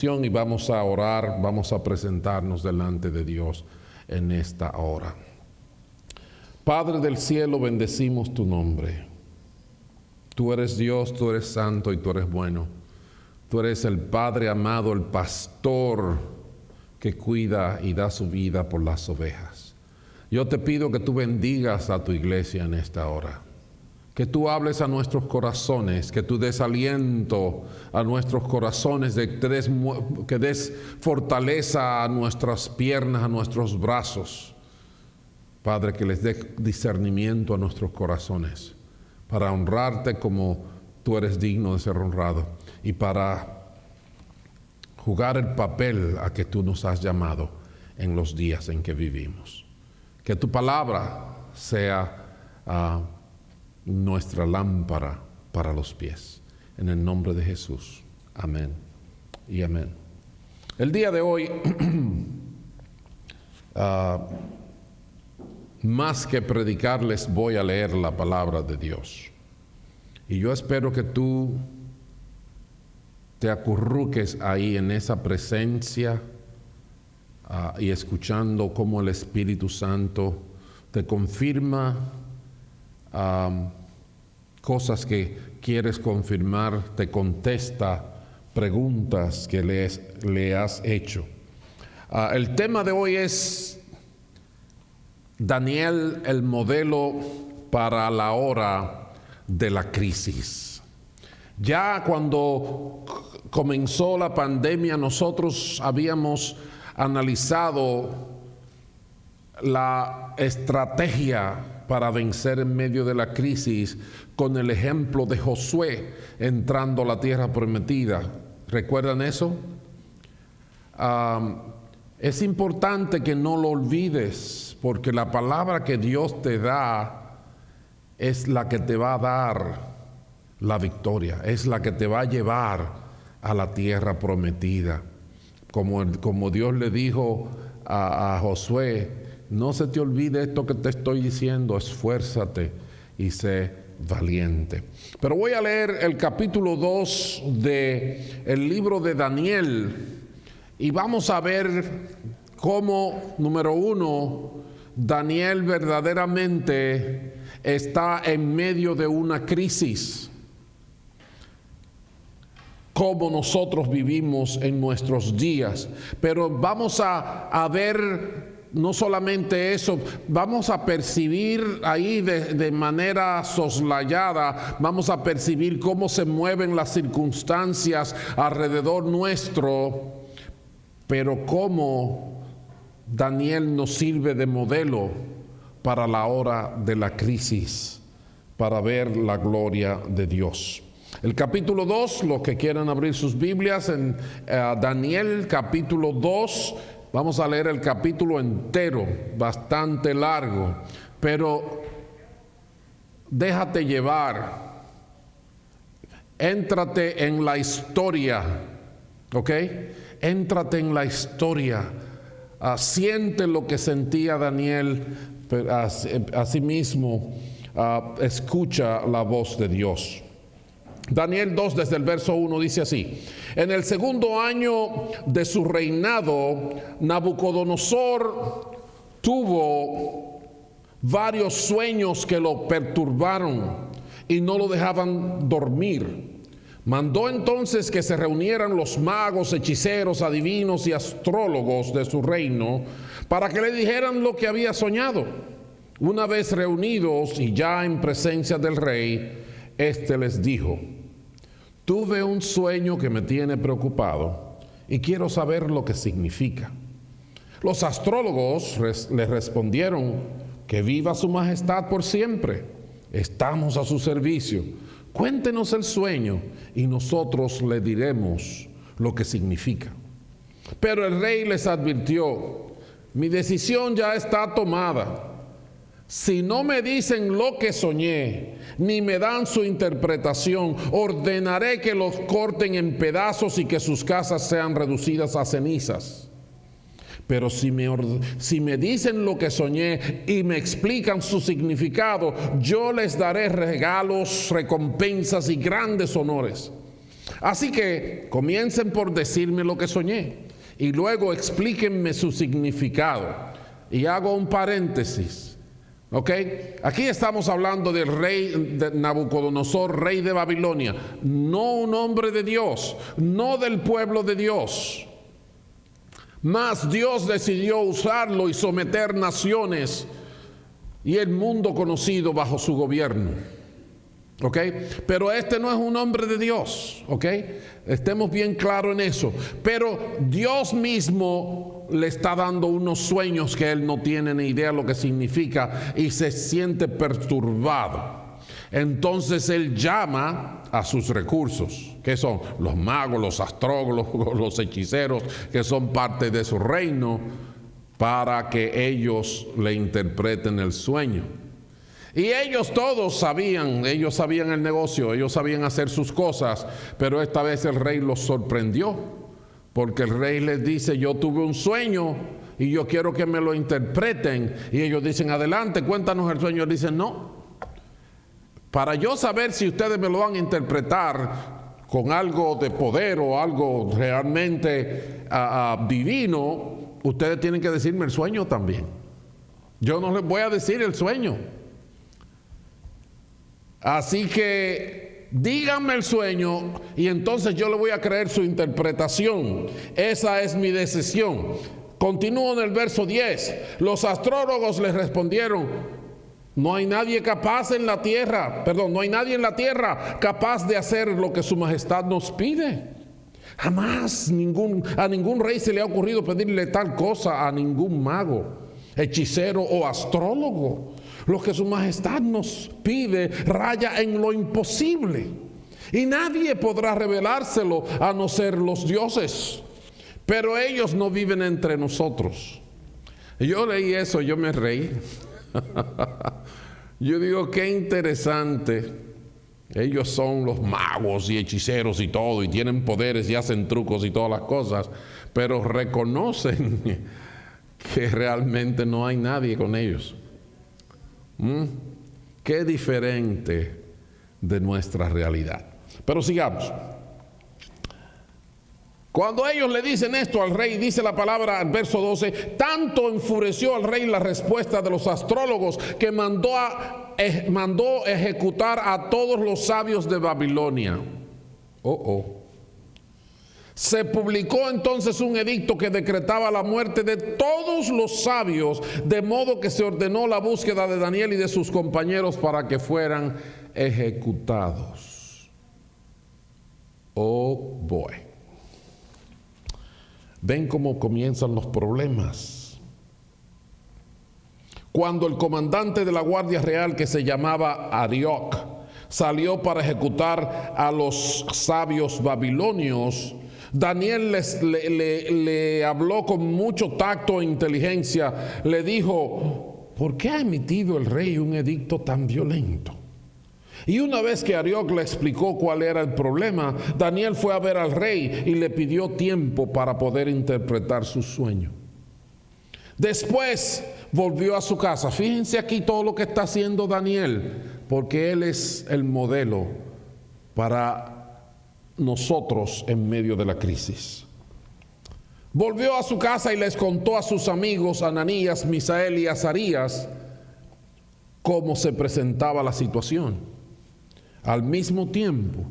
Y vamos a orar, vamos a presentarnos delante de Dios en esta hora. Padre del cielo, bendecimos tu nombre. Tú eres Dios, tú eres santo y tú eres bueno. Tú eres el Padre amado, el pastor que cuida y da su vida por las ovejas. Yo te pido que tú bendigas a tu iglesia en esta hora. Que tú hables a nuestros corazones, que tú des aliento a nuestros corazones, que des fortaleza a nuestras piernas, a nuestros brazos. Padre, que les dé discernimiento a nuestros corazones para honrarte como tú eres digno de ser honrado y para jugar el papel a que tú nos has llamado en los días en que vivimos. Que tu palabra sea nuestra lámpara para los pies. En el nombre de Jesús. Amén y amén. El día de hoy, más que predicarles, voy a leer la palabra de Dios. Y yo espero que tú te acurruques ahí en esa presencia y escuchando cómo el Espíritu Santo te confirma cosas que quieres confirmar, te contesta preguntas que le has hecho. El tema de hoy es Daniel, el modelo para la hora de la crisis. Ya cuando comenzó la pandemia, nosotros habíamos analizado la estrategia para vencer en medio de la crisis con el ejemplo de Josué entrando a la tierra prometida. ¿Recuerdan eso? Es importante que no lo olvides, porque la palabra que Dios te da es la que te va a dar la victoria, es la que te va a llevar a la tierra prometida. Como Dios le dijo a Josué: no se te olvide esto que te estoy diciendo, esfuérzate y sé valiente. Pero voy a leer el capítulo 2 del libro de Daniel y vamos a ver cómo, número 1, Daniel verdaderamente está en medio de una crisis. Cómo nosotros vivimos en nuestros días. Pero vamos a ver no solamente eso, vamos a percibir ahí de manera soslayada, vamos a percibir cómo se mueven las circunstancias alrededor nuestro, pero cómo Daniel nos sirve de modelo para la hora de la crisis, para ver la gloria de Dios. El capítulo 2, los que quieran abrir sus Biblias en Daniel capítulo 2, vamos a leer el capítulo entero, bastante largo, pero déjate llevar, éntrate en la historia, ¿ok? Éntrate en la historia, siente lo que sentía Daniel, pero asimismo escucha la voz de Dios. Daniel 2 desde el verso 1 dice así: en el segundo año de su reinado, Nabucodonosor tuvo varios sueños que lo perturbaron y no lo dejaban dormir. Mandó entonces que se reunieran los magos, hechiceros, adivinos y astrólogos de su reino para que le dijeran lo que había soñado. Una vez reunidos y ya en presencia del rey, éste les dijo: tuve un sueño que me tiene preocupado y quiero saber lo que significa. Los astrólogos le respondieron: que viva su majestad por siempre, estamos a su servicio. Cuéntenos el sueño y nosotros le diremos lo que significa. Pero el rey les advirtió: mi decisión ya está tomada. Si no me dicen lo que soñé, ni me dan su interpretación, ordenaré que los corten en pedazos y que sus casas sean reducidas a cenizas. Pero si me dicen lo que soñé y me explican su significado, yo les daré regalos, recompensas y grandes honores. Así que comiencen por decirme lo que soñé y luego explíquenme su significado. Y hago un paréntesis. ¿Ok? Aquí estamos hablando del rey de Nabucodonosor, rey de Babilonia, no un hombre de Dios, no del pueblo de Dios. Mas Dios decidió usarlo y someter naciones y el mundo conocido bajo su gobierno. ¿Ok? Pero este no es un hombre de Dios. ¿Ok? Estemos bien claros en eso. Pero Dios mismo le está dando unos sueños que él no tiene ni idea lo que significa y se siente perturbado. Entonces él llama a sus recursos, que son los magos, los astrólogos, los hechiceros, que son parte de su reino, para que ellos le interpreten el sueño. Y ellos todos sabían, ellos sabían el negocio, ellos sabían hacer sus cosas, pero esta vez el rey los sorprendió, porque el rey les dice: yo tuve un sueño y yo quiero que me lo interpreten. Y ellos dicen: adelante, cuéntanos el sueño. Él dice: no, para yo saber si ustedes me lo van a interpretar con algo de poder o algo realmente divino, ustedes tienen que decirme el sueño también. Yo no les voy a decir el sueño. Así que díganme el sueño y entonces yo le voy a creer su interpretación. Esa es mi decisión. Continúo en el verso 10. Los astrólogos les respondieron: no hay nadie capaz en la tierra, no hay nadie en la tierra capaz de hacer lo que su majestad nos pide. Jamás a ningún rey se le ha ocurrido pedirle tal cosa a ningún mago, hechicero o astrólogo. Lo que su majestad nos pide raya en lo imposible, y nadie podrá revelárselo a no ser los dioses. Pero ellos no viven entre nosotros. Yo leí eso, yo me reí. Yo digo, qué interesante. Ellos son los magos y hechiceros y todo, y tienen poderes y hacen trucos y todas las cosas, pero reconocen que realmente no hay nadie con ellos. Qué diferente de nuestra realidad. Pero sigamos. Cuando ellos le dicen esto al rey, dice la palabra, el verso 12: tanto enfureció al rey la respuesta de los astrólogos que mandó ejecutar a todos los sabios de Babilonia. Se publicó entonces un edicto que decretaba la muerte de todos los sabios, de modo que se ordenó la búsqueda de Daniel y de sus compañeros para que fueran ejecutados. Oh boy. ¿Ven cómo comienzan los problemas? Cuando el comandante de la Guardia Real, que se llamaba Arioc, salió para ejecutar a los sabios babilonios, Daniel le habló con mucho tacto e inteligencia. Le dijo: ¿por qué ha emitido el rey un edicto tan violento? Y una vez que Arioc le explicó cuál era el problema, Daniel fue a ver al rey y le pidió tiempo para poder interpretar su sueño. Después volvió a su casa. Fíjense aquí todo lo que está haciendo Daniel, porque él es el modelo para nosotros en medio de la crisis. Volvió a su casa y les contó a sus amigos Ananías, Misael y Azarías cómo se presentaba la situación. Al mismo tiempo,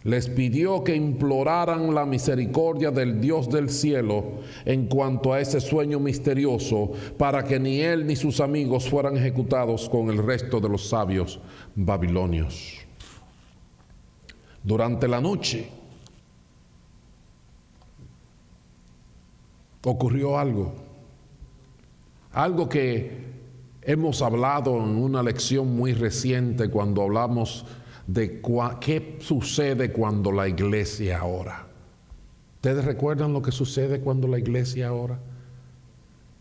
les pidió que imploraran la misericordia del Dios del cielo en cuanto a ese sueño misterioso, para que ni él ni sus amigos fueran ejecutados con el resto de los sabios babilonios. Durante la noche ocurrió algo que hemos hablado en una lección muy reciente, cuando hablamos de qué sucede cuando la iglesia ora. ¿Ustedes recuerdan lo que sucede cuando la iglesia ora?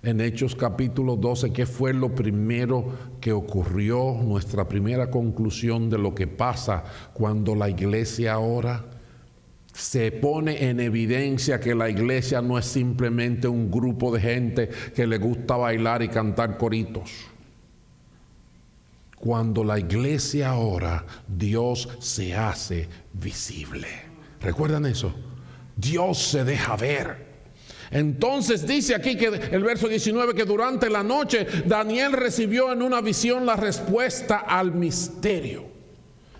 En Hechos capítulo 12, ¿qué fue lo primero que ocurrió? Nuestra primera conclusión de lo que pasa cuando la iglesia ora. Se pone en evidencia que la iglesia no es simplemente un grupo de gente que le gusta bailar y cantar coritos. Cuando la iglesia ora, Dios se hace visible. ¿Recuerdan eso? Dios se deja ver. Entonces dice aquí que el verso 19 que durante la noche Daniel recibió en una visión la respuesta al misterio.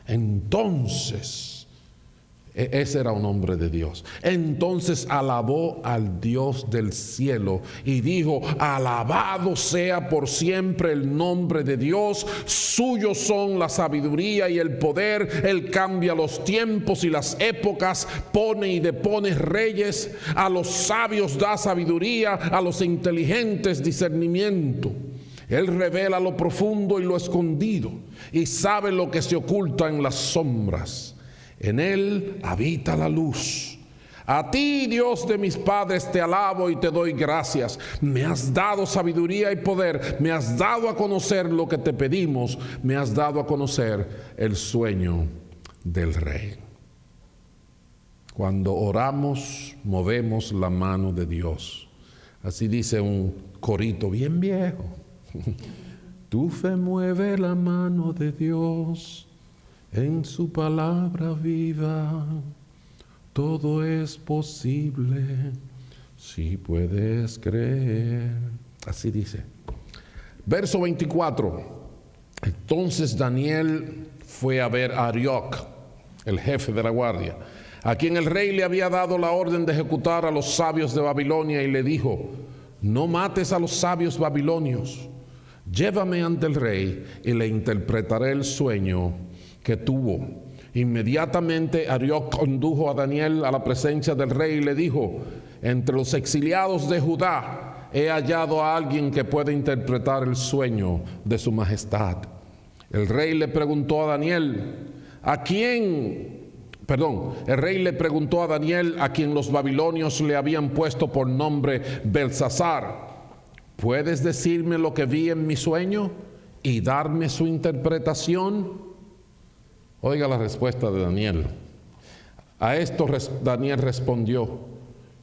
Entonces, ese era un hombre de Dios. Entonces alabó al Dios del cielo y dijo: alabado sea por siempre el nombre de Dios. Suyos son la sabiduría y el poder. Él cambia los tiempos y las épocas, pone y depone reyes. A los sabios da sabiduría, a los inteligentes discernimiento. Él revela lo profundo y lo escondido, y sabe lo que se oculta en las sombras. En Él habita la luz. A ti, Dios de mis padres, te alabo y te doy gracias. Me has dado sabiduría y poder. Me has dado a conocer lo que te pedimos. Me has dado a conocer el sueño del Rey. Cuando oramos, movemos la mano de Dios. Así dice un corito bien viejo. Tu fe mueve la mano de Dios. En su palabra viva, todo es posible, si puedes creer. Así dice. Verso 24. Entonces Daniel fue a ver a Arioc, el jefe de la guardia, a quien el rey le había dado la orden de ejecutar a los sabios de Babilonia, y le dijo: no mates a los sabios babilonios. Llévame ante el rey y le interpretaré el sueño que tuvo. Inmediatamente Arioc condujo a Daniel a la presencia del rey y le dijo: entre los exiliados de Judá he hallado a alguien que puede interpretar el sueño de su majestad. El rey le preguntó a Daniel, el rey le preguntó a Daniel, a quien los babilonios le habían puesto por nombre Belsasar: ¿puedes decirme lo que vi en mi sueño y darme su interpretación? Oiga la respuesta de Daniel. A esto Daniel respondió: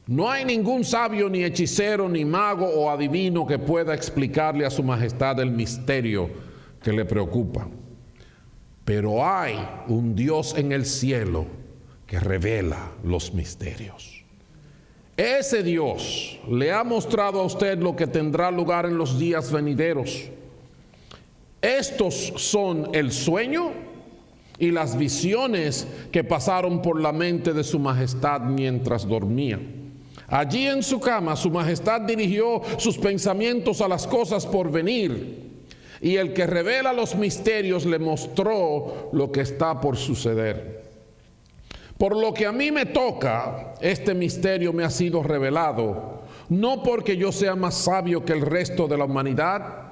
no hay ningún sabio, ni hechicero, ni mago o adivino que pueda explicarle a su majestad el misterio que le preocupa. Pero hay un Dios en el cielo que revela los misterios. Ese Dios le ha mostrado a usted lo que tendrá lugar en los días venideros. Estos son el sueño y las visiones que pasaron por la mente de su majestad mientras dormía. Allí en su cama, su majestad dirigió sus pensamientos a las cosas por venir, y el que revela los misterios le mostró lo que está por suceder. Por lo que a mí me toca, este misterio me ha sido revelado, no porque yo sea más sabio que el resto de la humanidad,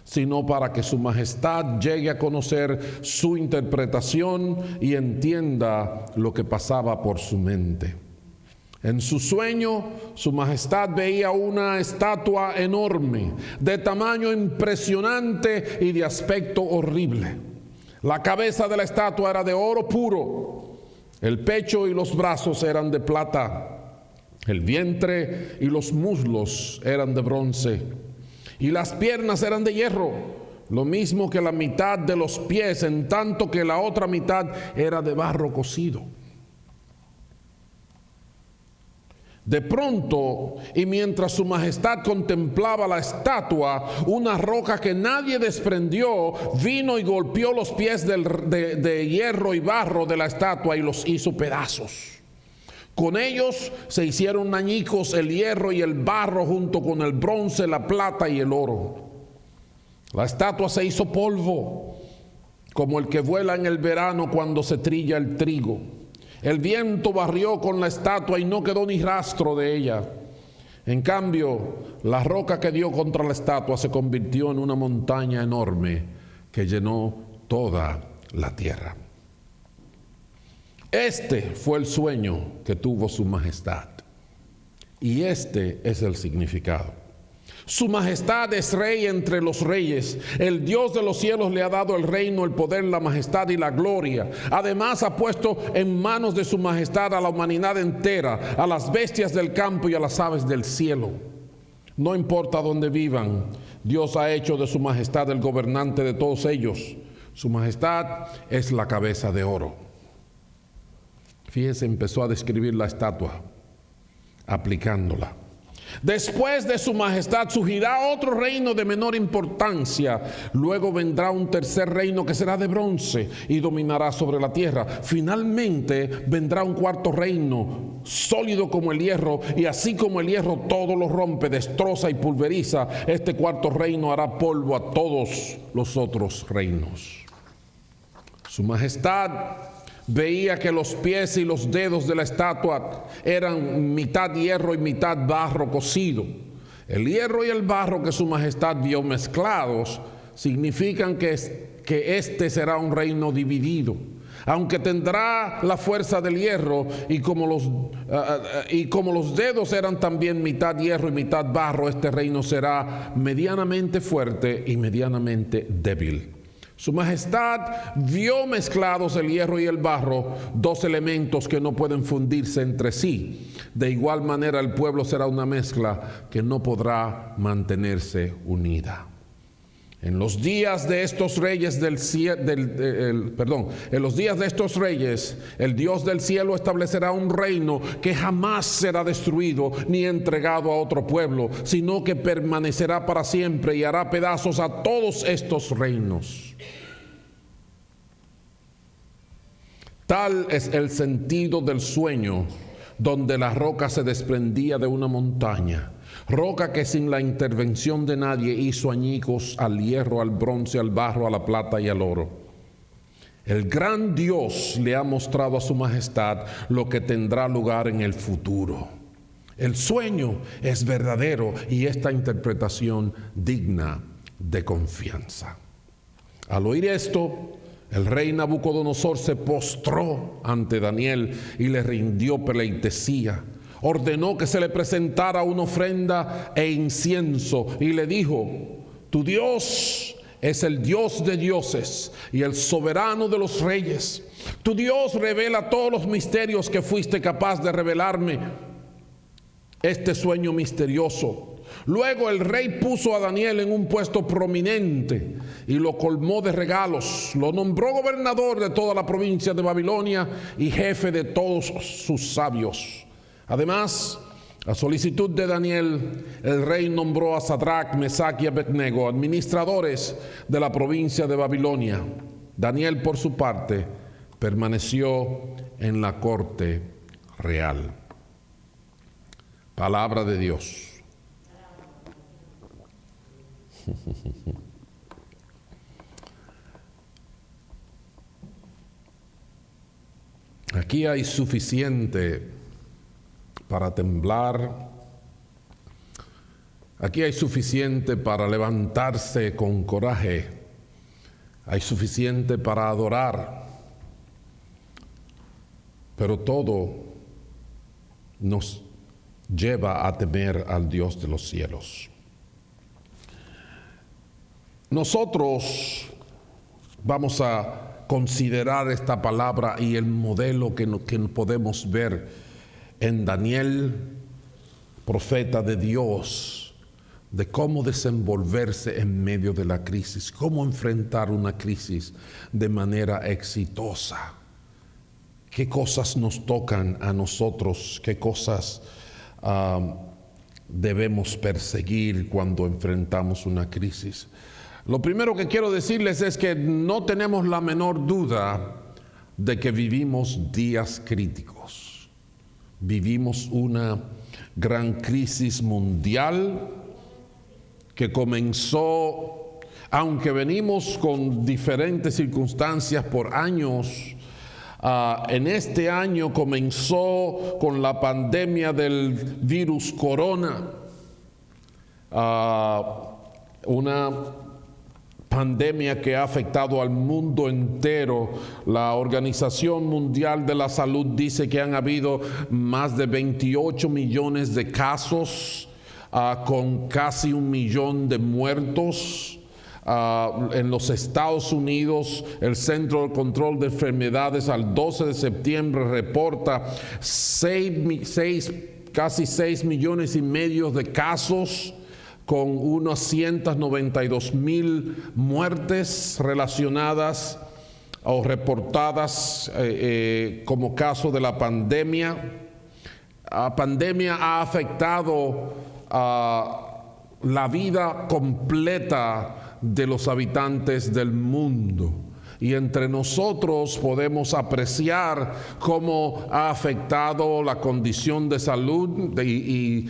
sino para que su majestad llegue a conocer su interpretación y entienda lo que pasaba por su mente. En su sueño, su majestad veía una estatua enorme, de tamaño impresionante y de aspecto horrible. La cabeza de la estatua era de oro puro, el pecho y los brazos eran de plata, el vientre y los muslos eran de bronce, y las piernas eran de hierro, lo mismo que la mitad de los pies, en tanto que la otra mitad era de barro cocido. De pronto, y mientras su majestad contemplaba la estatua, una roca que nadie desprendió vino y golpeó los pies de hierro y barro de la estatua y los hizo pedazos. Con ellos se hicieron añicos el hierro y el barro junto con el bronce, la plata y el oro. La estatua se hizo polvo, como el que vuela en el verano cuando se trilla el trigo. El viento barrió con la estatua y no quedó ni rastro de ella. En cambio, la roca que dio contra la estatua se convirtió en una montaña enorme que llenó toda la tierra. Este fue el sueño que tuvo su majestad, y este es el significado. Su majestad es rey entre los reyes. El Dios de los cielos le ha dado el reino, el poder, la majestad y la gloria. Además ha puesto en manos de su majestad a la humanidad entera, a las bestias del campo y a las aves del cielo. No importa dónde vivan, Dios ha hecho de su majestad el gobernante de todos ellos. Su majestad es la cabeza de oro. Fíjese, empezó a describir la estatua, aplicándola. Después de su majestad surgirá otro reino de menor importancia. Luego vendrá un tercer reino que será de bronce y dominará sobre la tierra. Finalmente vendrá un cuarto reino, sólido como el hierro, y así como el hierro todo lo rompe, destroza y pulveriza, este cuarto reino hará polvo a todos los otros reinos. Su majestad veía que los pies y los dedos de la estatua eran mitad hierro y mitad barro cocido. El hierro y el barro que su majestad vio mezclados significan que este será un reino dividido. Aunque tendrá la fuerza del hierro y como los dedos eran también mitad hierro y mitad barro, este reino será medianamente fuerte y medianamente débil. Su majestad vio mezclados el hierro y el barro, dos elementos que no pueden fundirse entre sí. De igual manera el pueblo será una mezcla que no podrá mantenerse unida. En los días de estos reyes en los días de estos reyes, el Dios del cielo establecerá un reino que jamás será destruido ni entregado a otro pueblo, sino que permanecerá para siempre y hará pedazos a todos estos reinos. Tal es el sentido del sueño, donde la roca se desprendía de una montaña. Roca que sin la intervención de nadie hizo añicos al hierro, al bronce, al barro, a la plata y al oro. El gran Dios le ha mostrado a su majestad lo que tendrá lugar en el futuro. El sueño es verdadero y esta interpretación digna de confianza. Al oír esto, el rey Nabucodonosor se postró ante Daniel y le rindió pleitesía. Ordenó que se le presentara una ofrenda e incienso y le dijo: tu Dios es el Dios de dioses y el soberano de los reyes. Tu Dios revela todos los misterios que fuiste capaz de revelarme este sueño misterioso. Luego el rey puso a Daniel en un puesto prominente y lo colmó de regalos. Lo nombró gobernador de toda la provincia de Babilonia y jefe de todos sus sabios. Además, a solicitud de Daniel, el rey nombró a Sadrach, Mesach y Abednego administradores de la provincia de Babilonia. Daniel, por su parte, permaneció en la corte real. Palabra de Dios. Aquí hay suficiente para temblar. Aquí hay suficiente para levantarse con coraje. Hay suficiente para adorar. Pero todo nos lleva a temer al Dios de los cielos. Nosotros vamos a considerar esta palabra y el modelo que podemos ver en Daniel, profeta de Dios, de cómo desenvolverse en medio de la crisis, cómo enfrentar una crisis de manera exitosa. ¿Qué cosas nos tocan a nosotros? ¿Qué cosas debemos perseguir cuando enfrentamos una crisis? Lo primero que quiero decirles es que no tenemos la menor duda de que vivimos días críticos. Vivimos una gran crisis mundial que comenzó, aunque venimos con diferentes circunstancias por años. En este año comenzó con la pandemia del virus corona, una pandemia que ha afectado al mundo entero. La Organización Mundial de la Salud dice que han habido más de 28 millones de casos, con casi 1 millón de muertos. En los Estados Unidos, el Centro de Control de Enfermedades al 12 de septiembre reporta casi 6 millones y medio de casos, con unas 192,000 muertes relacionadas o reportadas como caso de la pandemia. La pandemia ha afectado la vida completa de los habitantes del mundo. Y entre nosotros podemos apreciar cómo ha afectado la condición de salud y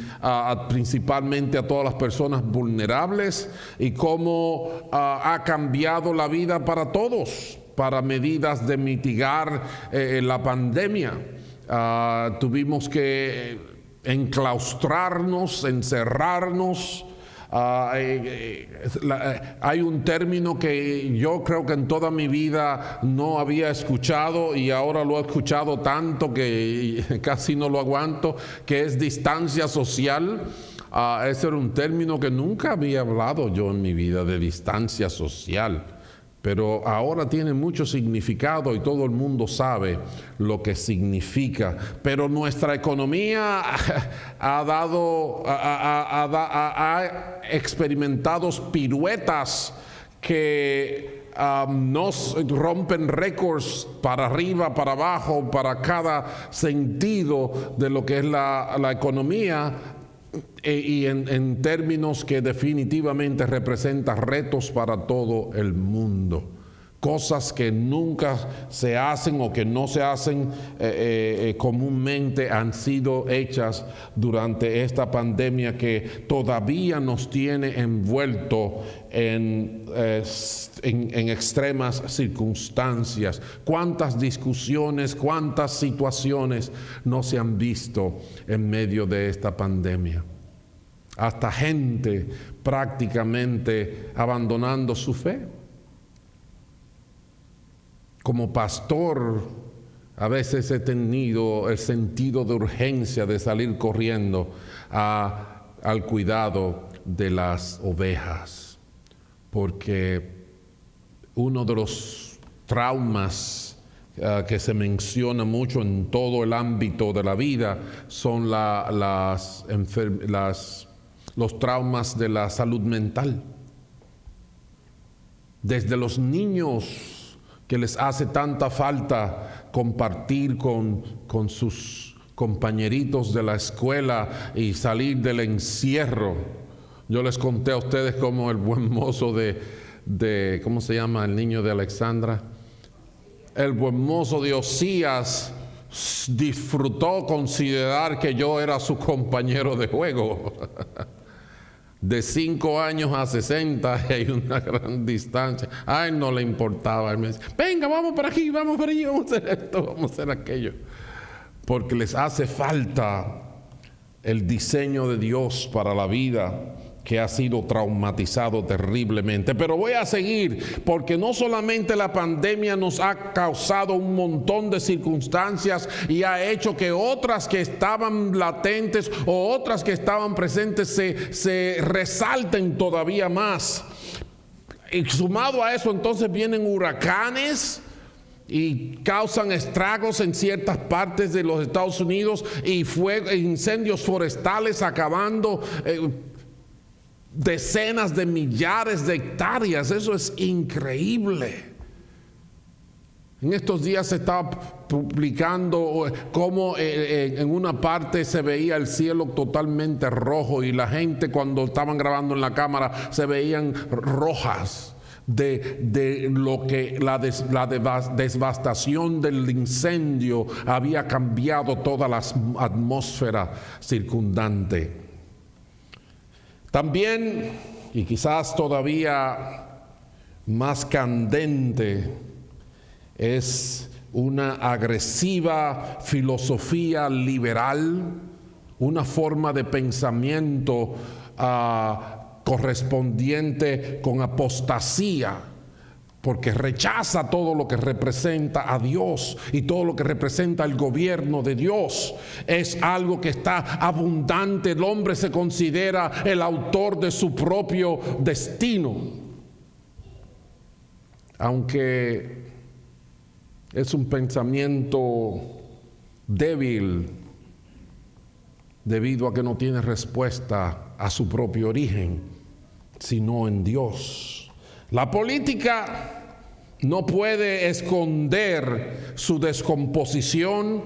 principalmente a todas las personas vulnerables, y cómo ha cambiado la vida para todos, para medidas de mitigar la pandemia. Tuvimos que enclaustrarnos, encerrarnos. Hay un término que yo creo que en toda mi vida no había escuchado y ahora lo he escuchado tanto que casi no lo aguanto, que es distancia social. Ese era un término que nunca había hablado yo en mi vida, de distancia social. Pero ahora tiene mucho significado y todo el mundo sabe lo que significa. Pero nuestra economía ha experimentado piruetas que nos rompen récords para arriba, para abajo, para cada sentido de lo que es la economía. Y en términos que definitivamente representan retos para todo el mundo. Cosas que nunca se hacen o que no se hacen comúnmente han sido hechas durante esta pandemia que todavía nos tiene envuelto en extremas circunstancias. Cuántas discusiones, cuántas situaciones no se han visto en medio de esta pandemia. Hasta gente prácticamente abandonando su fe. Como pastor, a veces he tenido el sentido de urgencia de salir corriendo al cuidado de las ovejas, porque uno de los traumas que se menciona mucho en todo el ámbito de la vida son los traumas de la salud mental. Desde los niños, que les hace tanta falta compartir con sus compañeritos de la escuela y salir del encierro. Yo les conté a ustedes cómo el buen mozo de ¿cómo se llama el niño de Alexandra? El buen mozo de Osías disfrutó considerar que yo era su compañero de juego. De 5 años a 60 hay una gran distancia. A él no le importaba. Él me decía, venga, vamos por aquí, vamos por allí, vamos a hacer esto, vamos a hacer aquello. Porque les hace falta el diseño de Dios para la vida, que ha sido traumatizado terriblemente. Pero voy a seguir, porque no solamente la pandemia nos ha causado un montón de circunstancias y ha hecho que otras que estaban latentes o otras que estaban presentes se resalten todavía más. Y sumado a eso, entonces vienen huracanes y causan estragos en ciertas partes de los Estados Unidos, y incendios forestales acabando decenas de millares de hectáreas. Eso es increíble. En estos días se estaba publicando cómo en una parte se veía el cielo totalmente rojo, y la gente, cuando estaban grabando en la cámara, se veían rojas de lo que la devastación del incendio había cambiado toda la atmósfera circundante. También, y quizás todavía más candente, es una agresiva filosofía liberal, una forma de pensamiento correspondiente con apostasía, porque rechaza todo lo que representa a Dios y todo lo que representa el gobierno de Dios. Es algo que está abundante. El hombre se considera el autor de su propio destino, aunque es un pensamiento débil debido a que no tiene respuesta a su propio origen, sino en Dios. La política no puede esconder su descomposición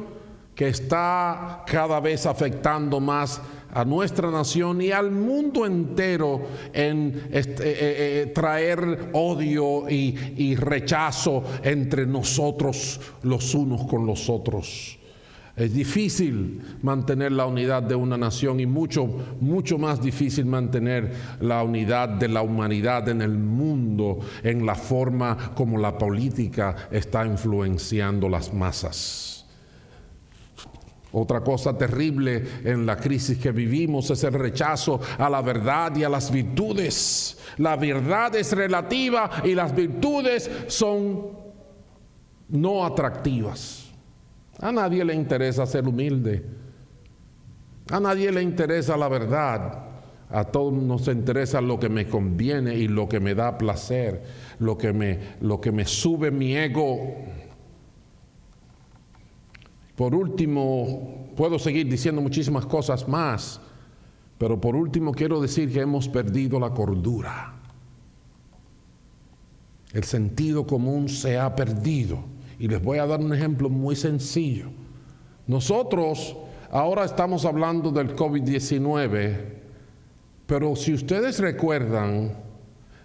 que está cada vez afectando más a nuestra nación y al mundo entero en traer odio y rechazo entre nosotros los unos con los otros. Es difícil mantener la unidad de una nación y mucho más difícil mantener la unidad de la humanidad en el mundo, en la forma como la política está influenciando las masas. Otra cosa terrible en la crisis que vivimos es el rechazo a la verdad y a las virtudes. La verdad es relativa y las virtudes son no atractivas. A nadie le interesa ser humilde. A nadie le interesa la verdad. A todos nos interesa lo que me conviene y lo que me da placer, lo que me sube mi ego. Por último, puedo seguir diciendo muchísimas cosas más, pero por último quiero decir que hemos perdido la cordura. El sentido común se ha perdido. Y les voy a dar un ejemplo muy sencillo. Nosotros ahora estamos hablando del COVID-19, pero si ustedes recuerdan,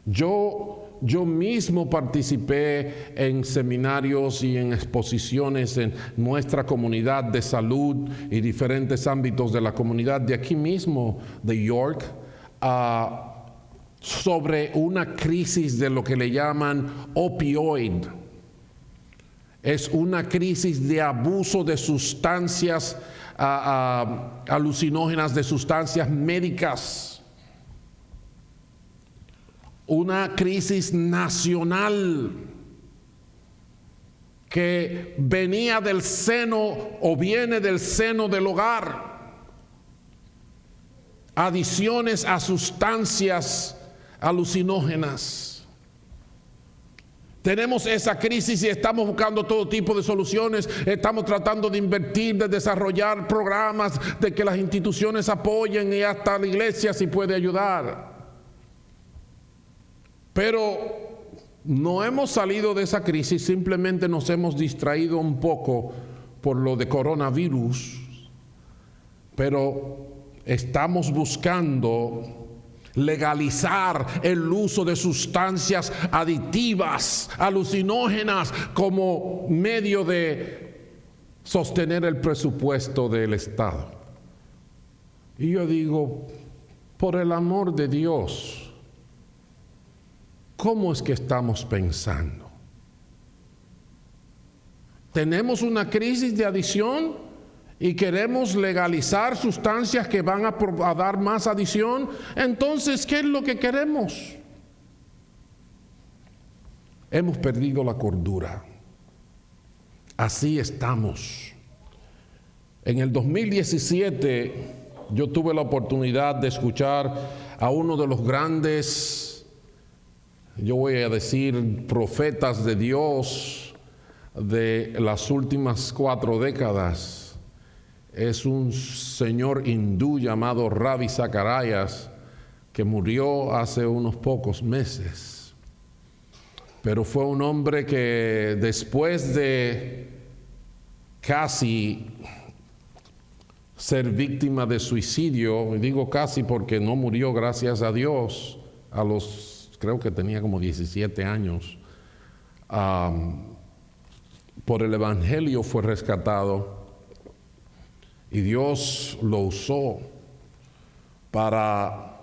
yo mismo participé en seminarios y en exposiciones en nuestra comunidad de salud y diferentes ámbitos de la comunidad de aquí mismo, de York, sobre una crisis de lo que le llaman opioid. Es una crisis de abuso de sustancias alucinógenas, de sustancias médicas. Una crisis nacional que venía del seno o viene del seno del hogar. Adiciones a sustancias alucinógenas. Tenemos esa crisis y estamos buscando todo tipo de soluciones. Estamos tratando de invertir, de desarrollar programas, de que las instituciones apoyen y hasta la iglesia si puede ayudar. Pero no hemos salido de esa crisis, simplemente nos hemos distraído un poco por lo de coronavirus. Pero estamos buscando legalizar el uso de sustancias aditivas, alucinógenas, como medio de sostener el presupuesto del Estado. Y yo digo, por el amor de Dios, ¿cómo es que estamos pensando? ¿Tenemos una crisis de adicción y queremos legalizar sustancias que van a dar más adicción? Entonces, ¿qué es lo que queremos? Hemos perdido la cordura. Así estamos. En el 2017, yo tuve la oportunidad de escuchar a uno de los grandes, yo voy a decir, profetas de Dios de las últimas 4 décadas. Es un señor hindú llamado Ravi Zacharias, que murió hace unos pocos meses. Pero fue un hombre que después de casi ser víctima de suicidio, y digo casi porque no murió, gracias a Dios, creo que tenía como 17 años, por el Evangelio fue rescatado. Y Dios lo usó para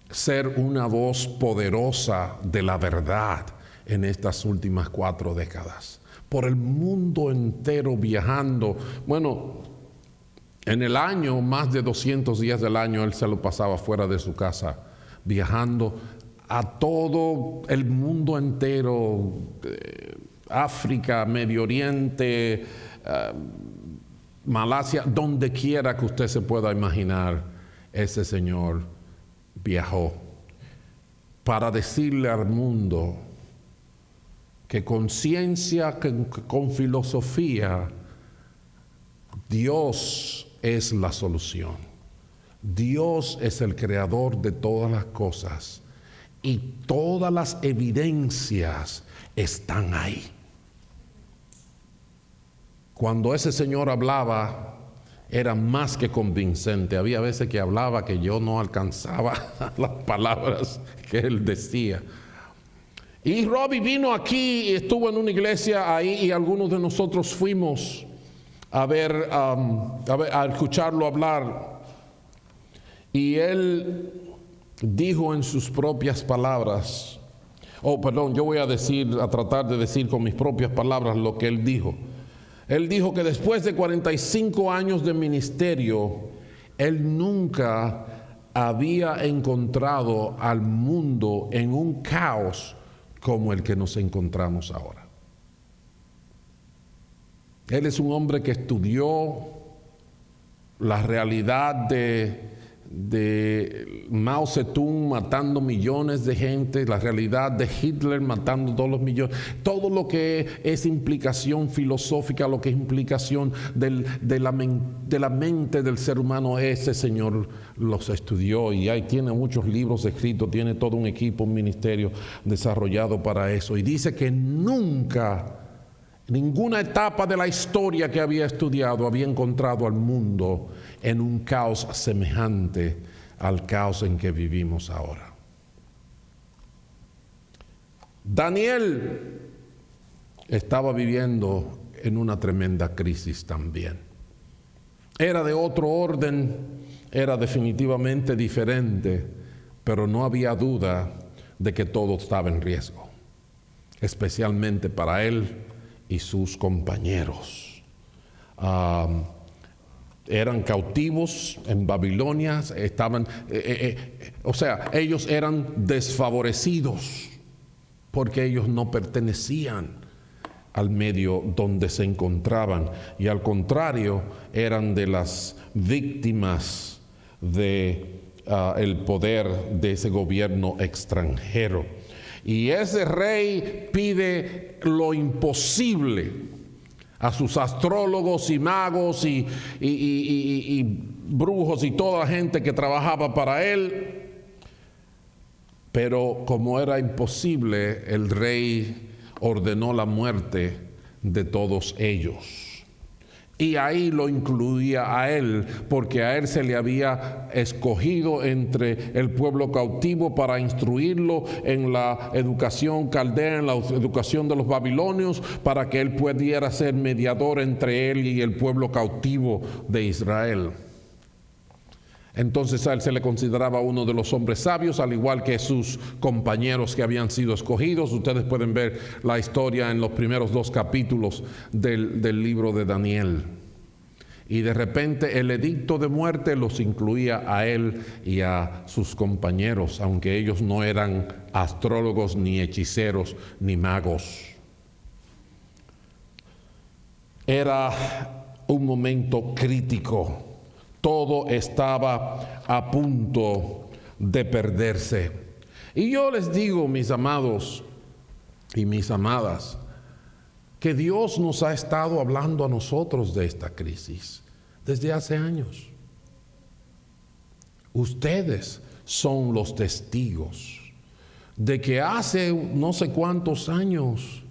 ser una voz poderosa de la verdad en estas últimas 4 décadas. Por el mundo entero viajando. Bueno, en el año, más de 200 días del año, él se lo pasaba fuera de su casa, viajando a todo el mundo entero, África, Medio Oriente, Malasia, donde quiera que usted se pueda imaginar, ese señor viajó para decirle al mundo que con ciencia, con filosofía, Dios es la solución. Dios es el creador de todas las cosas y todas las evidencias están ahí. Cuando ese señor hablaba, era más que convincente. Había veces que hablaba que yo no alcanzaba las palabras que él decía. Y Robbie vino aquí y estuvo en una iglesia ahí, y algunos de nosotros fuimos a escucharlo hablar. Y él dijo en sus propias palabras, yo voy a tratar de decir con mis propias palabras lo que él dijo. Él dijo que después de 45 años de ministerio, él nunca había encontrado al mundo en un caos como el que nos encontramos ahora. Él es un hombre que estudió la realidad de Mao Zedong matando millones de gente, la realidad de Hitler matando todos los millones, todo lo que es implicación filosófica, lo que es implicación de la mente del ser humano. Ese señor los estudió y ahí tiene muchos libros escritos, tiene todo un equipo, un ministerio desarrollado para eso, y dice que nunca, ninguna etapa de la historia que había estudiado había encontrado al mundo en un caos semejante al caos en que vivimos ahora. Daniel estaba viviendo en una tremenda crisis también. Era de otro orden, era definitivamente diferente, pero no había duda de que todo estaba en riesgo, especialmente para él y sus compañeros. Eran cautivos en Babilonia, ellos eran desfavorecidos porque ellos no pertenecían al medio donde se encontraban, y al contrario eran de las víctimas de el poder de ese gobierno extranjero. Y ese rey pide lo imposible a sus astrólogos y magos y brujos y toda la gente que trabajaba para él. Pero como era imposible, el rey ordenó la muerte de todos ellos. Y ahí lo incluía a él, porque a él se le había escogido entre el pueblo cautivo para instruirlo en la educación caldea, en la educación de los babilonios, para que él pudiera ser mediador entre él y el pueblo cautivo de Israel. Entonces a él se le consideraba uno de los hombres sabios, al igual que sus compañeros que habían sido escogidos. Ustedes pueden ver la historia en los primeros 2 capítulos del libro de Daniel. Y de repente el edicto de muerte los incluía a él y a sus compañeros, aunque ellos no eran astrólogos, ni hechiceros, ni magos. Era un momento crítico. Todo estaba a punto de perderse. Y yo les digo, mis amados y mis amadas, que Dios nos ha estado hablando a nosotros de esta crisis desde hace años. Ustedes son los testigos de que hace no sé cuántos años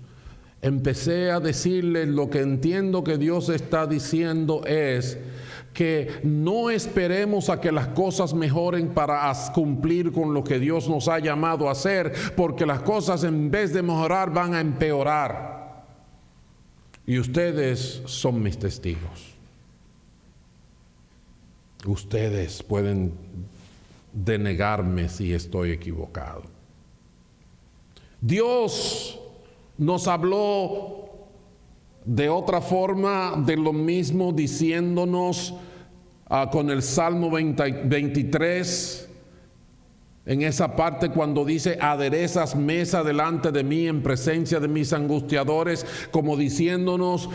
empecé a decirles lo que entiendo que Dios está diciendo es que no esperemos a que las cosas mejoren para cumplir con lo que Dios nos ha llamado a hacer, porque las cosas en vez de mejorar van a empeorar. Y ustedes son mis testigos. Ustedes pueden denegarme si estoy equivocado. Dios nos habló de otra forma de lo mismo, diciéndonos con el Salmo 23, en esa parte cuando dice: aderezas mesa delante de mí en presencia de mis angustiadores, como diciéndonos: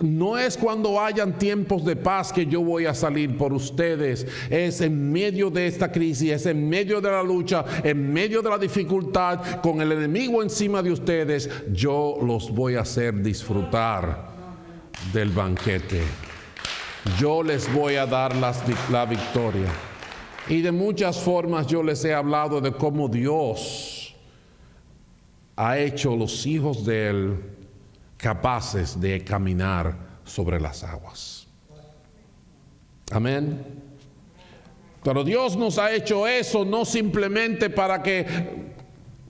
no es cuando hayan tiempos de paz que yo voy a salir por ustedes, es en medio de esta crisis, es en medio de la lucha, en medio de la dificultad, con el enemigo encima de ustedes, yo los voy a hacer disfrutar del banquete. Yo les voy a dar la victoria. Y de muchas formas yo les he hablado de cómo Dios ha hecho los hijos de Él capaces de caminar sobre las aguas. Amén. Pero Dios nos ha hecho eso no simplemente para que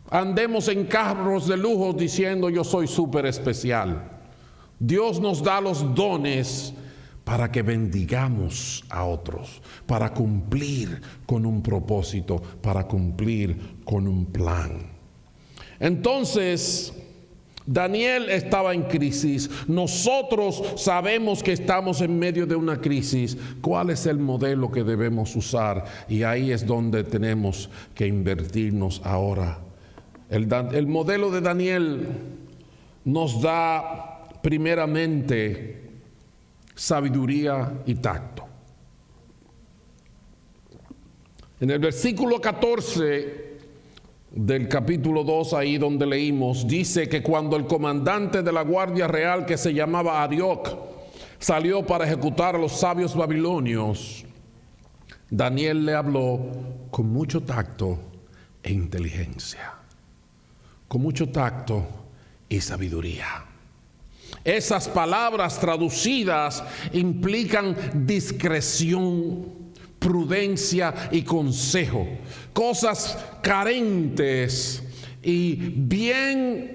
andemos en carros de lujo diciendo yo soy súper especial. Dios nos da los dones para que bendigamos a otros, para cumplir con un propósito, para cumplir con un plan. Entonces, Daniel estaba en crisis. Nosotros sabemos que estamos en medio de una crisis. ¿Cuál es el modelo que debemos usar? Y ahí es donde tenemos que invertirnos ahora. El modelo de Daniel nos da primeramente sabiduría y tacto. En el versículo 14 del capítulo 2, ahí donde leímos, dice que cuando el comandante de la guardia real, que se llamaba Arioc, salió para ejecutar a los sabios babilonios, Daniel le habló con mucho tacto e inteligencia, con mucho tacto y sabiduría. Esas palabras traducidas implican discreción, prudencia y consejo, cosas carentes y bien,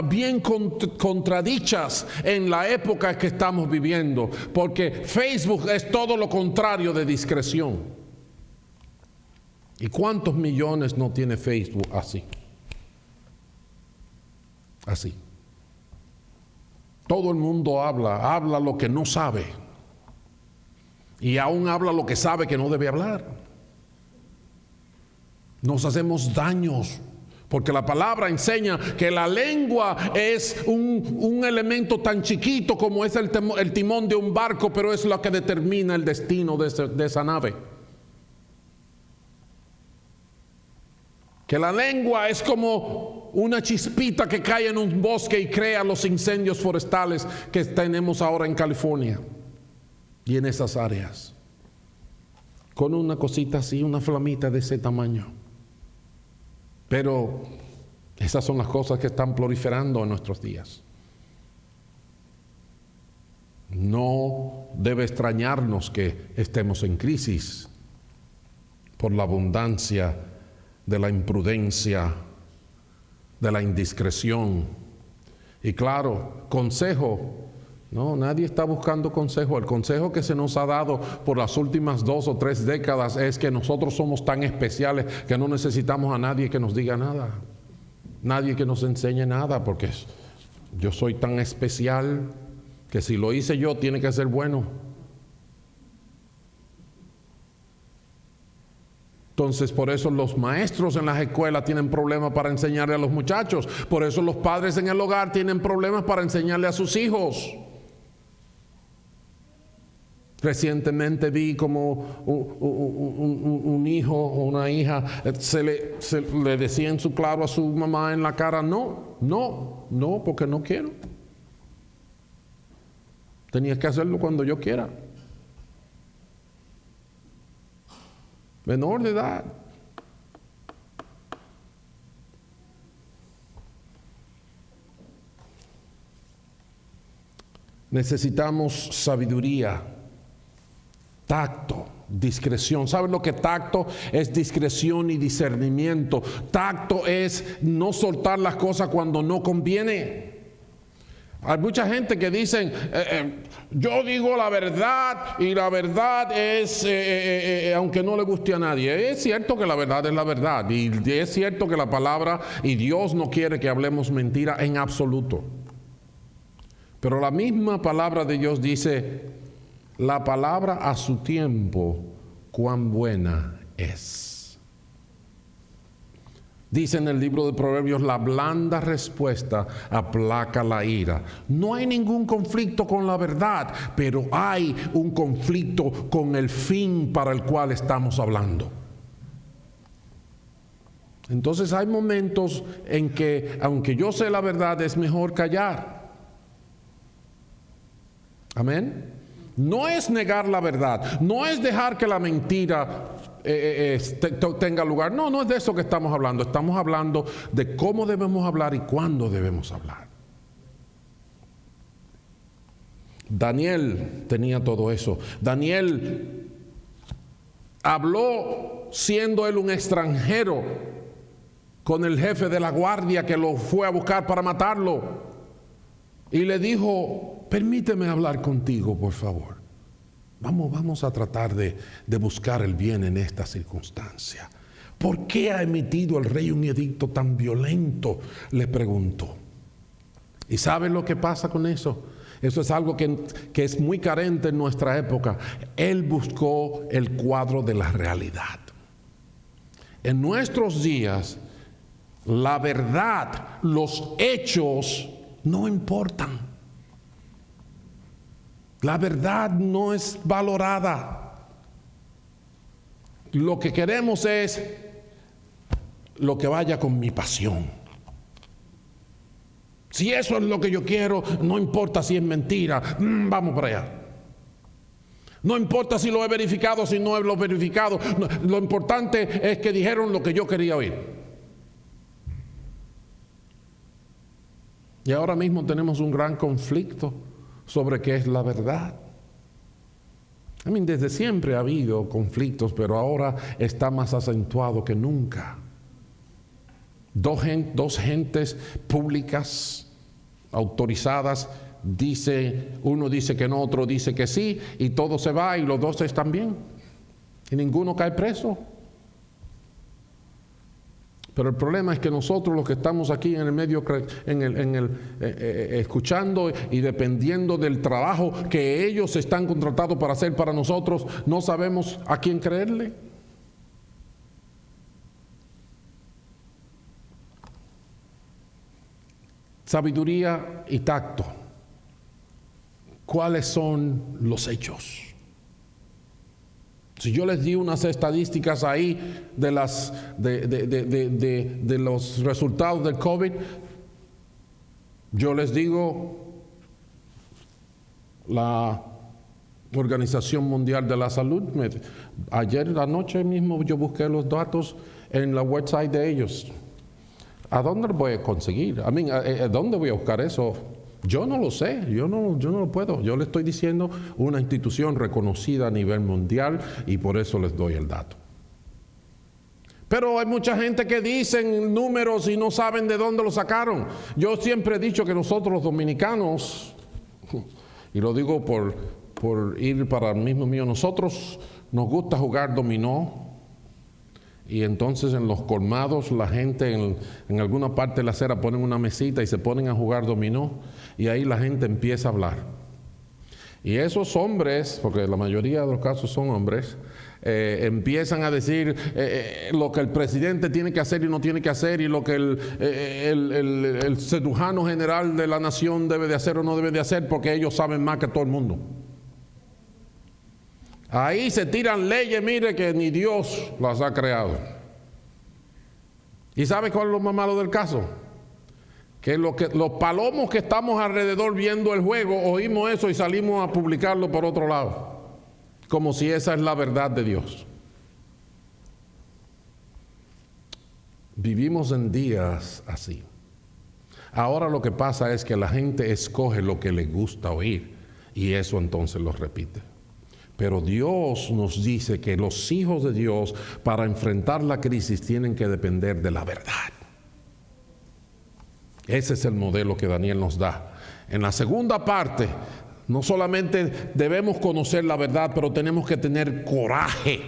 bien contradichas en la época que estamos viviendo, porque Facebook es todo lo contrario de discreción. ¿Y cuántos millones no tiene Facebook así? Así. Todo el mundo habla lo que no sabe. Y aún habla lo que sabe que no debe hablar. Nos hacemos daños, porque la palabra enseña que la lengua es un elemento tan chiquito como es el timón de un barco, pero es lo que determina el destino de esa nave. Que la lengua es como una chispita que cae en un bosque y crea los incendios forestales que tenemos ahora en California y en esas áreas. Con una cosita así, una flamita de ese tamaño. Pero esas son las cosas que están proliferando en nuestros días. No debe extrañarnos que estemos en crisis por la abundancia de la imprudencia, de la indiscreción. Y claro, consejo. No, nadie está buscando consejo. El consejo que se nos ha dado por las últimas 2 o 3 décadas es que nosotros somos tan especiales que no necesitamos a nadie que nos diga nada. Nadie que nos enseñe nada, porque yo soy tan especial que si lo hice yo tiene que ser bueno. Entonces, por eso los maestros en las escuelas tienen problemas para enseñarle a los muchachos. Por eso los padres en el hogar tienen problemas para enseñarle a sus hijos. Recientemente vi como un hijo o una hija se le decía en su claro a su mamá en la cara, no, porque no quiero. Tenía que hacerlo cuando yo quiera. Menor de edad. Necesitamos sabiduría, tacto, discreción. ¿Saben lo que tacto es? Discreción y discernimiento. Tacto es no soltar las cosas cuando no conviene. Hay mucha gente que dicen, yo digo la verdad y la verdad es, aunque no le guste a nadie. Es cierto que la verdad es la verdad y es cierto que la palabra y Dios no quiere que hablemos mentira en absoluto. Pero la misma palabra de Dios dice, la palabra a su tiempo, cuán buena es. Dice en el libro de Proverbios, la blanda respuesta aplaca la ira. No hay ningún conflicto con la verdad, pero hay un conflicto con el fin para el cual estamos hablando. Entonces hay momentos en que, aunque yo sé la verdad, es mejor callar. Amén. No es negar la verdad, no es dejar que la mentira tenga lugar. No, no es de eso que estamos hablando. Estamos hablando de cómo debemos hablar y cuándo debemos hablar. Daniel tenía todo eso. Daniel habló siendo él un extranjero con el jefe de la guardia que lo fue a buscar para matarlo. Y le dijo: permíteme hablar contigo, por favor. Vamos a tratar de buscar el bien en esta circunstancia. ¿Por qué ha emitido el rey un edicto tan violento?, le preguntó. ¿Y saben lo que pasa con eso? Eso es algo que es muy carente en nuestra época. Él buscó el cuadro de la realidad. En nuestros días, la verdad, los hechos no importan. La verdad no es valorada. Lo que queremos es lo que vaya con mi pasión. Si eso es lo que yo quiero, no importa si es mentira, vamos para allá. No importa si lo he verificado, si no lo he verificado. No, lo importante es que dijeron lo que yo quería oír. Y ahora mismo tenemos un gran conflicto sobre qué es la verdad. Desde siempre ha habido conflictos, pero ahora está más acentuado que nunca. Dos gentes públicas autorizadas, uno dice que no, otro dice que sí, y todo se va y los dos están bien y ninguno cae preso. Pero el problema es que nosotros, los que estamos aquí en el medio, escuchando y dependiendo del trabajo que ellos están contratados para hacer para nosotros, no sabemos a quién creerle. Sabiduría y tacto. ¿Cuáles son los hechos? Si yo les di unas estadísticas ahí de los resultados del COVID, yo les digo, la Organización Mundial de la Salud, ayer anoche mismo yo busqué los datos en la website de ellos. ¿A dónde lo voy a conseguir? ¿A dónde voy a buscar eso? Yo no lo sé, yo no lo puedo. Yo le estoy diciendo una institución reconocida a nivel mundial y por eso les doy el dato. Pero hay mucha gente que dicen números y no saben de dónde lo sacaron. Yo siempre he dicho que nosotros los dominicanos, y lo digo por ir para el mismo mío, nosotros nos gusta jugar dominó. Y entonces en los colmados la gente en alguna parte de la acera ponen una mesita y se ponen a jugar dominó y ahí la gente empieza a hablar. Y esos hombres, porque la mayoría de los casos son hombres, empiezan a decir lo que el presidente tiene que hacer y no tiene que hacer y lo que el cirujano general de la nación debe de hacer o no debe de hacer, porque ellos saben más que todo el mundo. Ahí se tiran leyes, mire, que ni Dios las ha creado. ¿Y sabe cuál es lo más malo del caso? Que los palomos que estamos alrededor viendo el juego, oímos eso y salimos a publicarlo por otro lado, como si esa es la verdad de Dios. Vivimos en días así. Ahora lo que pasa es que la gente escoge lo que le gusta oír y eso entonces lo repite. Pero Dios nos dice que los hijos de Dios, para enfrentar la crisis, tienen que depender de la verdad. Ese es el modelo que Daniel nos da. En la segunda parte, no solamente debemos conocer la verdad, pero tenemos que tener coraje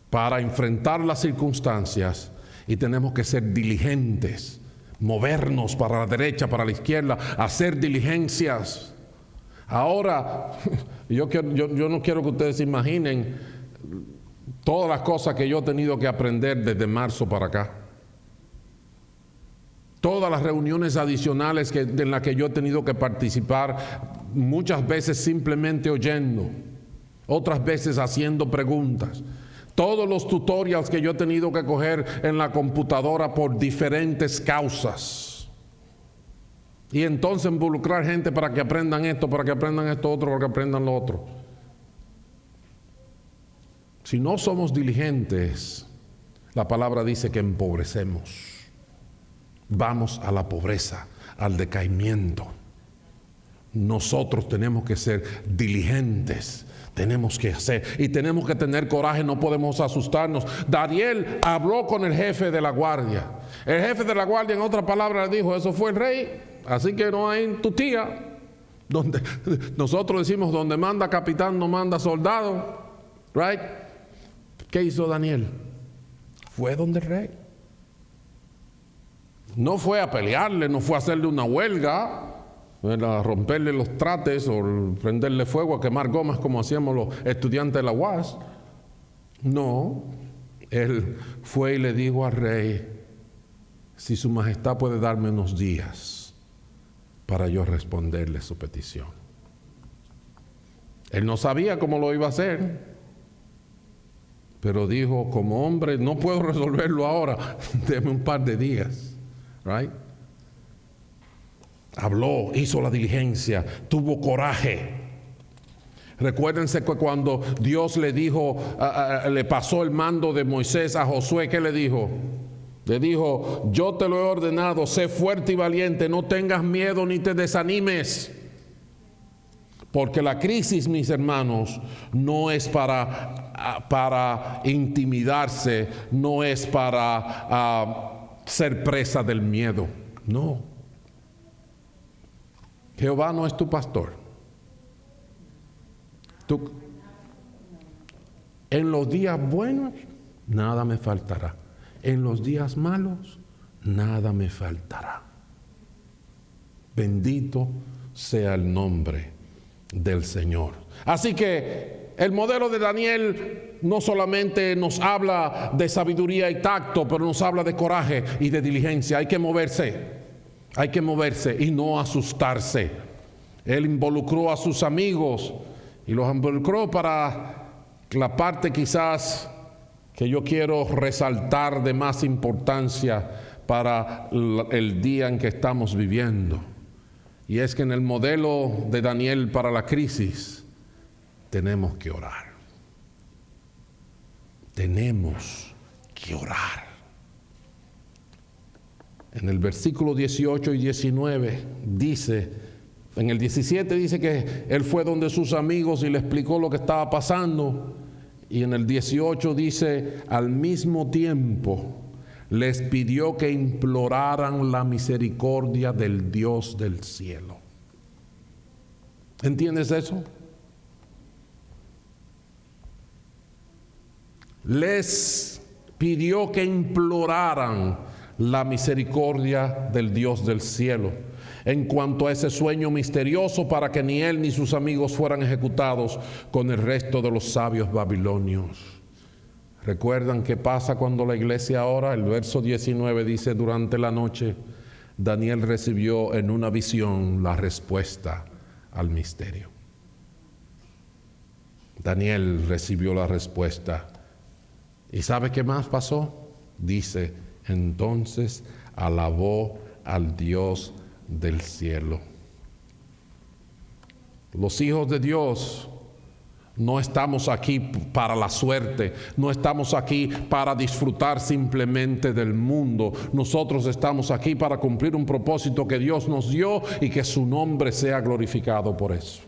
para enfrentar las circunstancias y tenemos que ser diligentes, movernos para la derecha, para la izquierda, hacer diligencias. Ahora, yo no quiero que ustedes se imaginen todas las cosas que yo he tenido que aprender desde marzo para acá. Todas las reuniones adicionales en las que yo he tenido que participar, muchas veces simplemente oyendo, otras veces haciendo preguntas. Todos los tutorials que yo he tenido que coger en la computadora por diferentes causas. Y entonces involucrar gente para que aprendan esto, para que aprendan esto otro, para que aprendan lo otro. Si no somos diligentes, la palabra dice que empobrecemos. Vamos a la pobreza, al decaimiento. Nosotros tenemos que ser diligentes, tenemos que hacer y tenemos que tener coraje, no podemos asustarnos. Daniel habló con el jefe de la guardia. El jefe de la guardia, en otra palabra, le dijo: eso fue el rey, así que no hay tu tía. Donde nosotros decimos: donde manda capitán no manda soldado, right? ¿Qué hizo Daniel? Fue donde el rey. No fue a pelearle, no fue a hacerle una huelga, a romperle los trates o prenderle fuego, a quemar gomas como hacíamos los estudiantes de la UAS. No, él fue y le dijo al rey: si su majestad puede darme unos días para yo responderle su petición. Él no sabía cómo lo iba a hacer, pero dijo: como hombre no puedo resolverlo ahora, déme un par de días. Right? Habló, hizo la diligencia, tuvo coraje. Recuérdense que cuando Dios le dijo, le pasó el mando de Moisés a Josué, ¿qué le dijo? Le dijo: yo te lo he ordenado, sé fuerte y valiente, no tengas miedo ni te desanimes. Porque la crisis, mis hermanos, no es para intimidarse, no es para ser presa del miedo. No. Jehová no es tu pastor. En los días buenos, nada me faltará. En los días malos, nada me faltará. Bendito sea el nombre del Señor. Así que el modelo de Daniel no solamente nos habla de sabiduría y tacto, pero nos habla de coraje y de diligencia. Hay que moverse y no asustarse. Él involucró a sus amigos y los involucró para la parte quizás que yo quiero resaltar de más importancia para el día en que estamos viviendo. Y es que en el modelo de Daniel para la crisis, tenemos que orar. Tenemos que orar. En el versículo 18 y 19 dice, en el 17 dice que él fue donde sus amigos y le explicó lo que estaba pasando. Y en el 18 dice: al mismo tiempo les pidió que imploraran la misericordia del Dios del cielo. ¿Entiendes eso? Les pidió que imploraran la misericordia del Dios del cielo en cuanto a ese sueño misterioso, para que ni él ni sus amigos fueran ejecutados con el resto de los sabios babilonios. ¿Recuerdan qué pasa cuando la iglesia ora? El verso 19 dice: durante la noche Daniel recibió en una visión la respuesta al misterio. Daniel recibió la respuesta. ¿Y sabe qué más pasó? Dice: entonces alabó al Dios del cielo. Los hijos de Dios no estamos aquí para la suerte, no estamos aquí para disfrutar simplemente del mundo. Nosotros estamos aquí para cumplir un propósito que Dios nos dio y que su nombre sea glorificado por eso.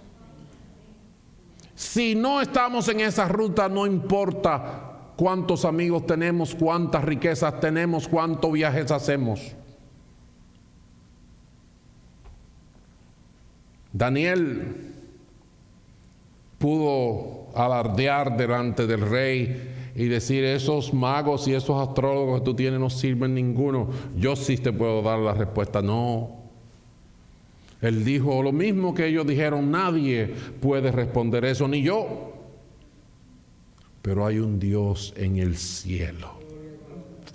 Si no estamos en esa ruta, no importa cuántos amigos tenemos, cuántas riquezas tenemos, cuántos viajes hacemos. Daniel pudo alardear delante del rey y decir: esos magos y esos astrólogos que tú tienes no sirven ninguno, yo sí te puedo dar la respuesta. No. Él dijo lo mismo que ellos dijeron: nadie puede responder eso, ni yo. Pero hay un Dios en el cielo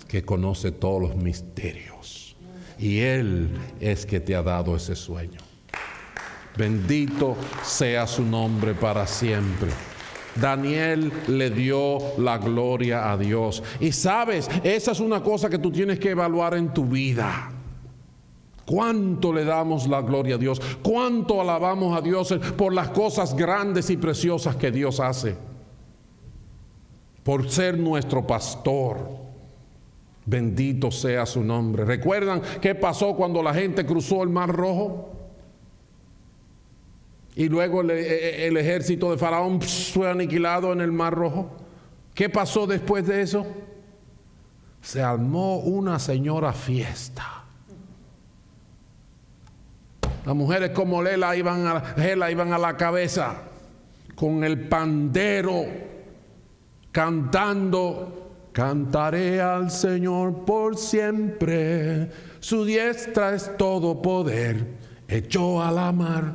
que conoce todos los misterios, y Él es que te ha dado ese sueño. Bendito sea su nombre para siempre. Daniel le dio la gloria a Dios. Y sabes, esa es una cosa que tú tienes que evaluar en tu vida. ¿Cuánto le damos la gloria a Dios? ¿Cuánto alabamos a Dios por las cosas grandes y preciosas que Dios hace? Por ser nuestro pastor. Bendito sea su nombre. ¿Recuerdan qué pasó cuando la gente cruzó el Mar Rojo? Y luego el ejército de Faraón fue aniquilado en el Mar Rojo. ¿Qué pasó después de eso? Se armó una señora fiesta. Las mujeres como Hela iban a la cabeza con el pandero cantando: cantaré al Señor por siempre, su diestra es todo poder, echó a la mar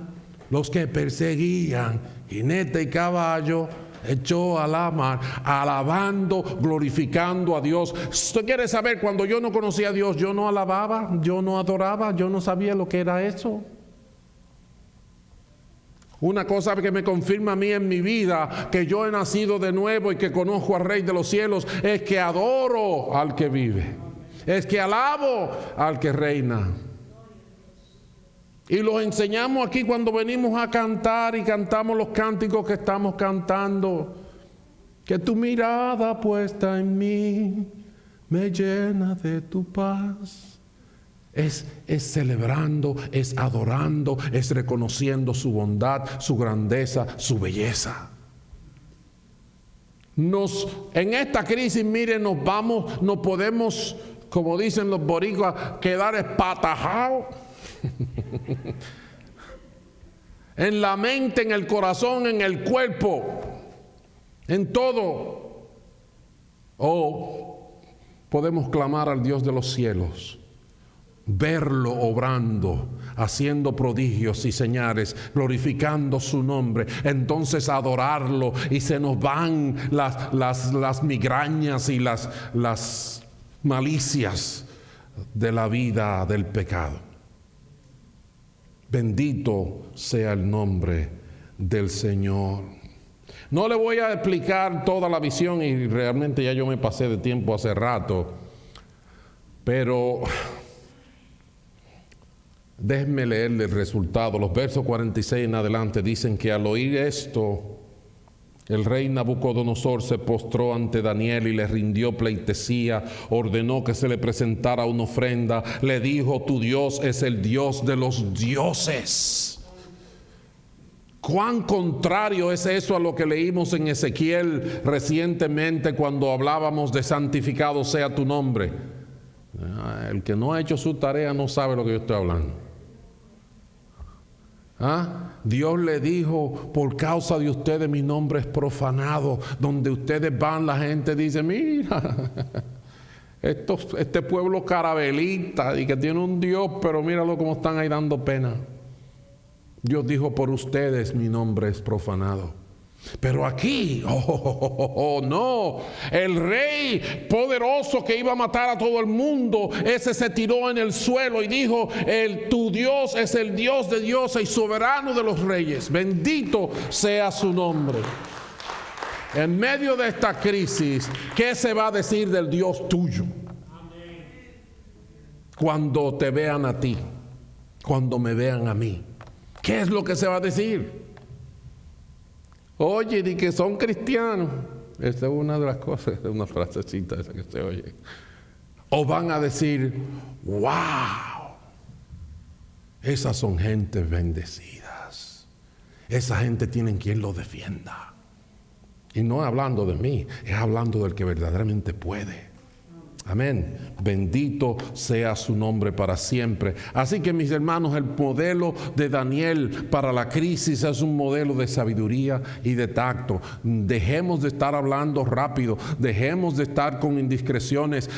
los que perseguían, jinete y caballo, echó a la mar, alabando, glorificando a Dios. ¿Usted quiere saber? Cuando yo no conocía a Dios, yo no alababa, yo no adoraba, yo no sabía lo que era eso. Una cosa que me confirma a mí en mi vida que yo he nacido de nuevo y que conozco al Rey de los cielos es que adoro al que vive, es que alabo al que reina. Y los enseñamos aquí cuando venimos a cantar y cantamos los cánticos que estamos cantando. Que tu mirada puesta en mí me llena de tu paz. Es celebrando, es adorando, es reconociendo su bondad, su grandeza, su belleza. En esta crisis, miren, nos podemos, como dicen los boricuas, quedar espatajados. En la mente, en el corazón, en el cuerpo, en todo. O podemos clamar al Dios de los cielos, verlo obrando, haciendo prodigios y señales, glorificando su nombre, entonces adorarlo, y se nos van las migrañas y las malicias de la vida del pecado. Bendito sea el nombre del Señor. No le voy a explicar toda la visión, y realmente ya yo me pasé de tiempo hace rato, pero déjenme leerle el resultado. Los versos 46 en adelante dicen que al oír esto, el rey Nabucodonosor se postró ante Daniel y le rindió pleitesía, ordenó que se le presentara una ofrenda, le dijo: tu Dios es el Dios de los dioses. ¿Cuán contrario es eso a lo que leímos en Ezequiel recientemente cuando hablábamos de santificado sea tu nombre? El que no ha hecho su tarea no sabe lo que yo estoy hablando. Dios le dijo: por causa de ustedes mi nombre es profanado. Donde ustedes van, la gente dice: mira, este pueblo carabelita y que tiene un Dios, pero míralo cómo están ahí dando pena. Dios dijo: por ustedes mi nombre es profanado. Pero aquí, no, el rey poderoso que iba a matar a todo el mundo, ese se tiró en el suelo y dijo: tu Dios es el Dios de dioses y soberano de los reyes. Bendito sea su nombre. En medio de esta crisis, ¿qué se va a decir del Dios tuyo? Cuando te vean a ti, cuando me vean a mí, ¿qué es lo que se va a decir? Oye, di que son cristianos. Esa es una de las cosas, es una frasecita esa que se oye. O van a decir: wow, esas son gentes bendecidas. Esa gente tiene quien los defienda. Y no hablando de mí, es hablando del que verdaderamente puede. Amén. Bendito sea su nombre para siempre. Así que, mis hermanos, el modelo de Daniel para la crisis es un modelo de sabiduría y de tacto. Dejemos de estar hablando rápido, dejemos de estar con indiscreciones.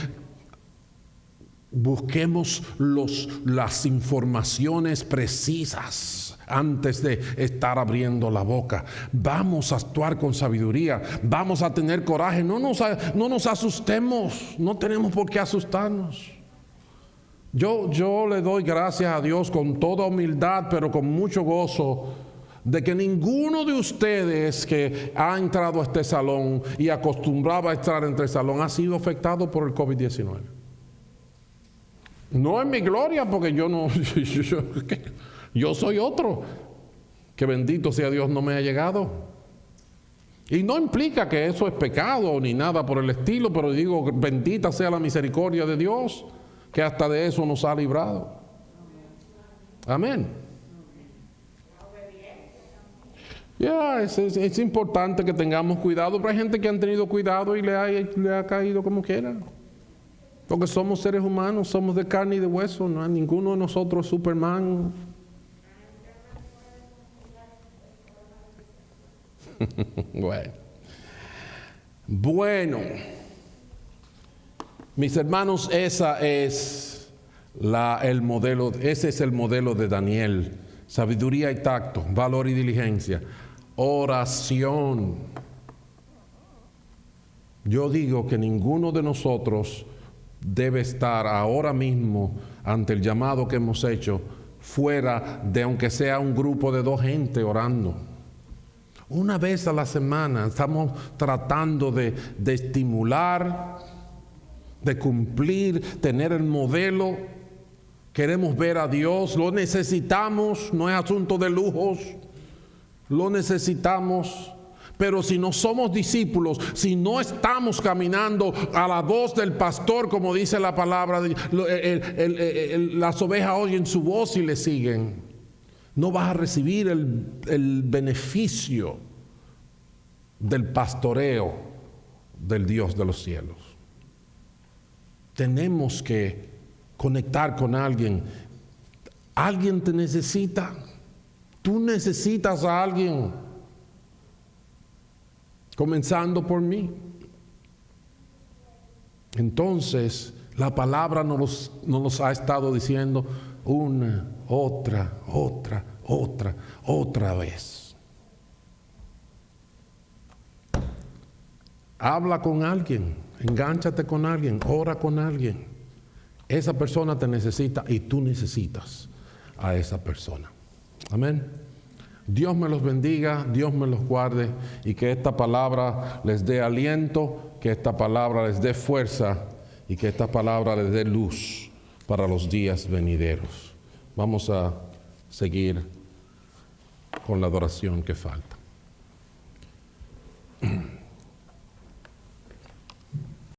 Busquemos las informaciones precisas antes de estar abriendo la boca. Vamos a actuar con sabiduría, vamos a tener coraje. No nos asustemos, no tenemos por qué asustarnos. Yo le doy gracias a Dios con toda humildad, pero con mucho gozo, de que ninguno de ustedes que ha entrado a este salón y acostumbraba a estar en este salón ha sido afectado por el COVID-19. No en mi gloria, porque yo no, yo soy otro. Que bendito sea Dios no me ha llegado. Y no implica que eso es pecado ni nada por el estilo, pero digo, bendita sea la misericordia de Dios, que hasta de eso nos ha librado. Amén. Ya, es importante que tengamos cuidado, pero hay gente que han tenido cuidado y le ha caído como quiera. Porque somos seres humanos, somos de carne y de hueso, no hay ninguno de nosotros es Superman. Bueno, mis hermanos, ese es el modelo de Daniel. Sabiduría y tacto, valor y diligencia, oración. Yo digo que ninguno de nosotros debe estar ahora mismo ante el llamado que hemos hecho fuera de, aunque sea un grupo de 2 gente orando. Una vez a la semana estamos tratando de estimular, de cumplir, tener el modelo. Queremos ver a Dios, lo necesitamos, no es asunto de lujos, lo necesitamos. Pero si no somos discípulos, si no estamos caminando a la voz del pastor, como dice la palabra, las ovejas oyen su voz y le siguen, no vas a recibir el beneficio del pastoreo del Dios de los cielos. Tenemos que conectar con alguien. Alguien te necesita. Tú necesitas a alguien. Comenzando por mí. Entonces, la palabra nos ha estado diciendo una, otra vez. Habla con alguien, engánchate con alguien, ora con alguien. Esa persona te necesita y tú necesitas a esa persona. Amén. Dios me los bendiga, Dios me los guarde y que esta palabra les dé aliento, que esta palabra les dé fuerza y que esta palabra les dé luz para los días venideros. Vamos a seguir con la adoración que falta.